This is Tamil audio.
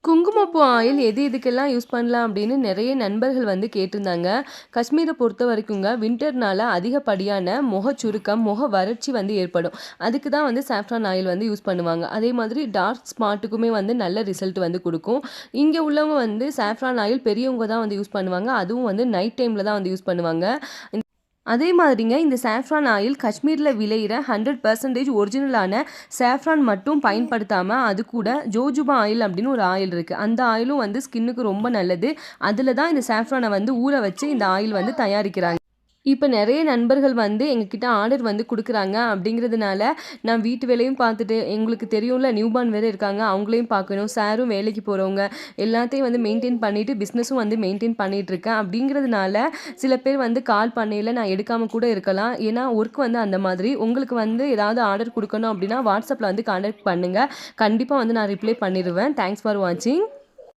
குங்குமப்பூ ஆயில் எது எதுக்கெல்லாம் யூஸ் பண்ணலாம் அப்படின்னு நிறைய நண்பர்கள் வந்து கேட்டிருந்தாங்க. காஷ்மீரை பொறுத்த வரைக்குங்க வின்டர்னால அதிகப்படியான முகச்சுருக்கம், முக வறட்சி வந்து ஏற்படும். அதுக்கு தான் வந்து சாஃப்ரான் ஆயில் வந்து யூஸ் பண்ணுவாங்க. அதே மாதிரி டார்க் ஸ்பாட்டுக்குமே வந்து நல்ல ரிசல்ட் வந்து குடுக்கும். இங்க உள்ளவங்க வந்து சாஃப்ரான் ஆயில் பெரியவங்க தான் வந்து யூஸ் பண்ணுவாங்க. அதுவும் வந்து நைட் டைம்ல தான் வந்து யூஸ் பண்ணுவாங்க. அதே மாதிரிங்க இந்த சாஃப்ரான் ஆயில் காஷ்மீரில் விளையிற 100% ஒரிஜினலான சாஃப்ரான் மட்டும் பயன்படுத்தாமல் அது கூட ஜோஜுபா ஆயில் அப்படின்னு ஒரு ஆயில் இருக்குது. அந்த ஆயிலும் வந்து ஸ்கின்னுக்கு ரொம்ப நல்லது. அதில் தான் இந்த சாஃப்ரானை வந்து ஊற வச்சு இந்த ஆயில் வந்து தயாரிக்கிறாங்க. இப்போ நிறைய நண்பர்கள் வந்து எங்ககிட்ட ஆர்டர் வந்து குடுக்குறாங்க. அப்படிங்கிறதுனால நான் வீட்டு வேலையும் பார்த்துட்டு, எங்களுக்கு தெரியும்ல நியூபார்ன் வேற இருக்காங்க. அவங்களையும் பார்க்கணும். சாரும் வேலைக்கு போறவங்க. எல்லாத்தையும் வந்து மெயின்டெயின் பண்ணிட்டு பிஸ்னஸும் வந்து மெயின்டெயின் பண்ணிட்டுருக்கேன். அப்படிங்கிறதுனால சில பேர் வந்து கால் பண்ணையில நான் எடுக்காம கூட இருக்கலாம். ஏன்னா ஒர்க் வந்து அந்த மாதிரி. உங்களுக்கு வந்து ஏதாவது ஆர்டர் குடுக்கணும் அப்படின்னா, வாட்ஸ்அப்ல வந்து கான்டாக்ட் பண்ணுங்க. கண்டிப்பா வந்து நான் ரிப்ளை பண்ணிருவேன். தேங்க்ஸ் ஃபார் வாட்சிங்.